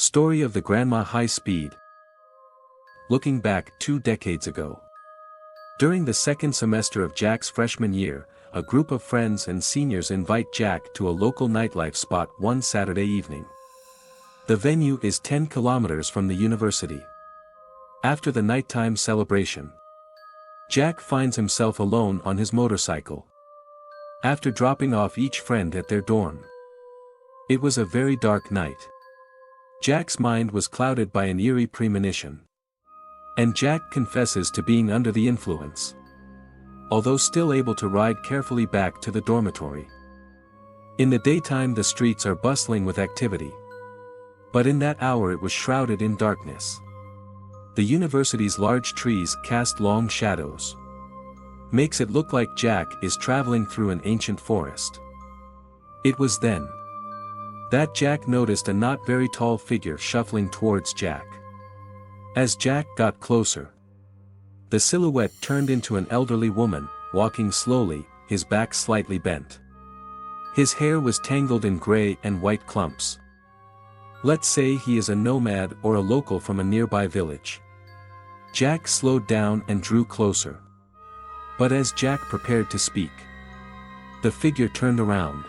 Story of the Grandma High Speed. Looking back 2 decades ago. During the second semester of Jack's freshman year, a group of friends and seniors invite Jack to a local nightlife spot one Saturday evening. The venue is 10 kilometers from the university. After the nighttime celebration, Jack finds himself alone on his motorcycle. After dropping off each friend at their dorm. It was a very dark night. Jack's mind was clouded by an eerie premonition. And Jack confesses to being under the influence. Although still able to ride carefully back to the dormitory. In the daytime the streets are bustling with activity. But in that hour it was shrouded in darkness. The university's large trees cast long shadows. Makes it look like Jack is traveling through an ancient forest. It was then that Jack noticed a not very tall figure shuffling towards Jack. As Jack got closer, the silhouette turned into an elderly woman, walking slowly, his back slightly bent. His hair was tangled in gray and white clumps. Let's say he is a nomad or a local from a nearby village. Jack slowed down and drew closer. But as Jack prepared to speak, the figure turned around.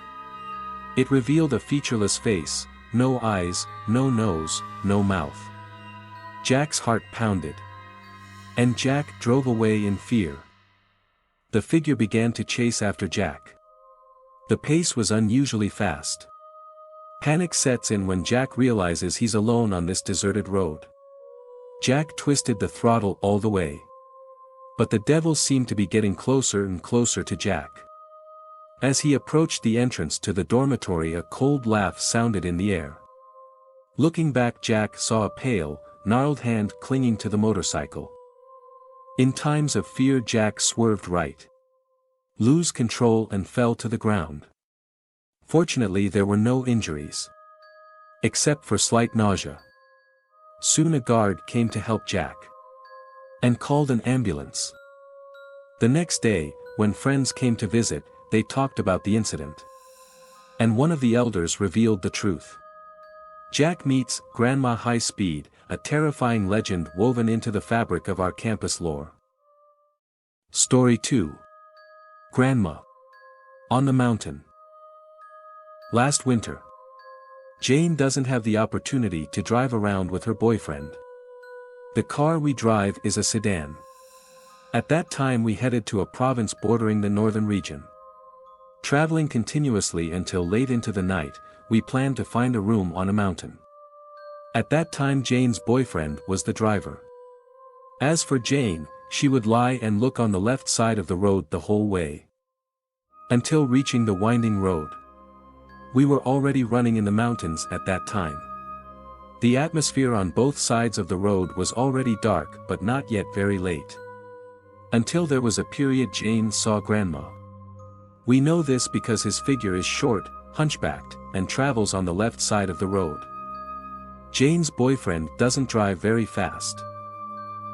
It revealed a featureless face, no eyes, no nose, no mouth. Jack's heart pounded. And Jack drove away in fear. The figure began to chase after Jack. The pace was unusually fast. Panic sets in when Jack realizes he's alone on this deserted road. Jack twisted the throttle all the way. But the devil seemed to be getting closer and closer to Jack. As he approached the entrance to the dormitory, a cold laugh sounded in the air. Looking back, Jack saw a pale, gnarled hand clinging to the motorcycle. In times of fear, Jack swerved right, lose control and fell to the ground. Fortunately there were no injuries. Except for slight nausea. Soon a guard came to help Jack. And called an ambulance. The next day, when friends came to visit, they talked about the incident. And one of the elders revealed the truth. Jack meets Grandma High Speed, a terrifying legend woven into the fabric of our campus lore. Story 2. Grandma. On the mountain. Last winter, Jane doesn't have the opportunity to drive around with her boyfriend. The car we drive is a sedan. At that time we headed to a province bordering the northern region. Traveling continuously until late into the night, we planned to find a room on a mountain. At that time Jane's boyfriend was the driver. As for Jane, she would lie and look on the left side of the road the whole way. Until reaching the winding road. We were already running in the mountains at that time. The atmosphere on both sides of the road was already dark but not yet very late. Until there was a period Jane saw Grandma. We know this because his figure is short, hunchbacked, and travels on the left side of the road. Jane's boyfriend doesn't drive very fast.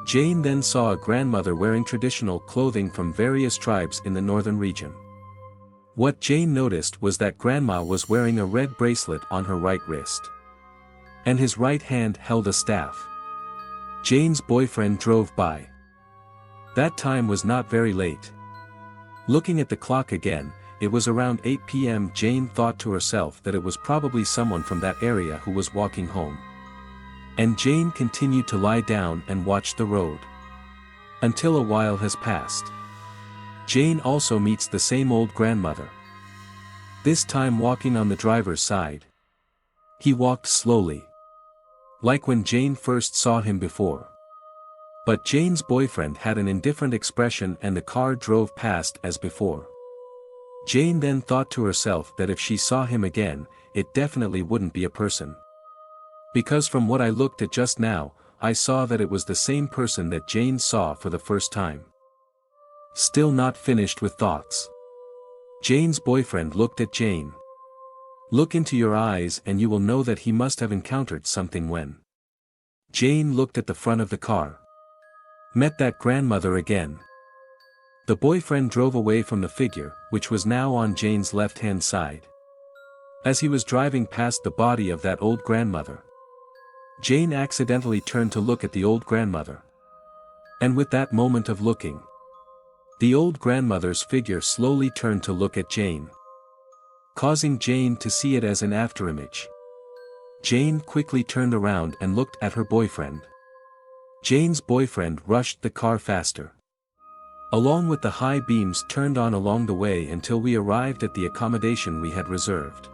Jane then saw a grandmother wearing traditional clothing from various tribes in the northern region. What Jane noticed was that Grandma was wearing a red bracelet on her right wrist. And his right hand held a staff. Jane's boyfriend drove by. That time was not very late. Looking at the clock again, it was around 8 p.m. Jane thought to herself that it was probably someone from that area who was walking home. And Jane continued to lie down and watch the road. Until a while has passed. Jane also meets the same old grandmother. This time walking on the driver's side. He walked slowly. Like when Jane first saw him before. But Jane's boyfriend had an indifferent expression and the car drove past as before. Jane then thought to herself that if she saw him again, it definitely wouldn't be a person. Because from what I looked at just now, I saw that it was the same person that Jane saw for the first time. Still not finished with thoughts. Jane's boyfriend looked at Jane. Look into your eyes and you will know that he must have encountered something when. Jane looked at the front of the car. Met that grandmother again. The boyfriend drove away from the figure, which was now on Jane's left-hand side. As he was driving past the body of that old grandmother, Jane accidentally turned to look at the old grandmother. And with that moment of looking, the old grandmother's figure slowly turned to look at Jane, causing Jane to see it as an afterimage. Jane quickly turned around and looked at her boyfriend. Jane's boyfriend rushed the car faster, along with the high beams turned on along the way until we arrived at the accommodation we had reserved.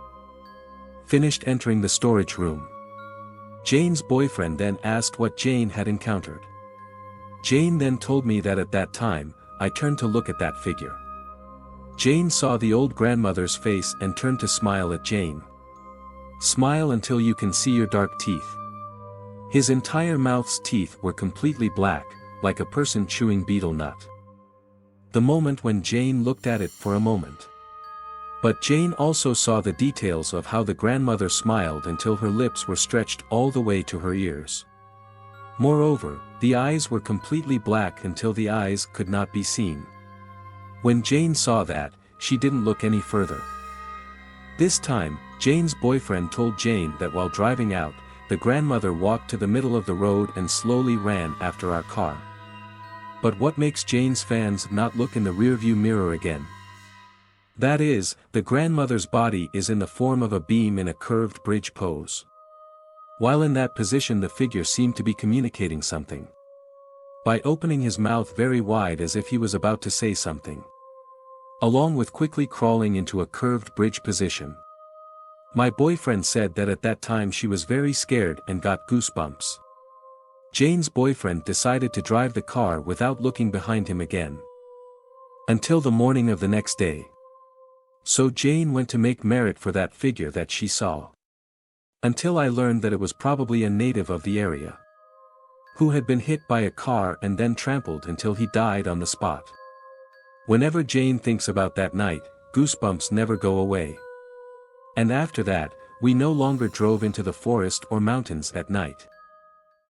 Finished entering the storage room, Jane's boyfriend then asked what Jane had encountered. Jane then told me that at that time, I turned to look at that figure. Jane saw the old grandmother's face and turned to smile at Jane. Smile until you can see your dark teeth. His entire mouth's teeth were completely black, like a person chewing betel nut. The moment when Jane looked at it for a moment. But Jane also saw the details of how the grandmother smiled until her lips were stretched all the way to her ears. Moreover, the eyes were completely black until the eyes could not be seen. When Jane saw that, she didn't look any further. This time, Jane's boyfriend told Jane that while driving out, the grandmother walked to the middle of the road and slowly ran after our car. But what makes Jane's fans not look in the rearview mirror again? That is, the grandmother's body is in the form of a beam in a curved bridge pose. While in that position, the figure seemed to be communicating something by opening his mouth very wide as if he was about to say something, along with quickly crawling into a curved bridge position. My boyfriend said that at that time she was very scared and got goosebumps. Jane's boyfriend decided to drive the car without looking behind him again, until the morning of the next day. So Jane went to make merit for that figure that she saw. Until I learned that it was probably a native of the area, who had been hit by a car and then trampled until he died on the spot. Whenever Jane thinks about that night, goosebumps never go away. And after that, we no longer drove into the forest or mountains at night.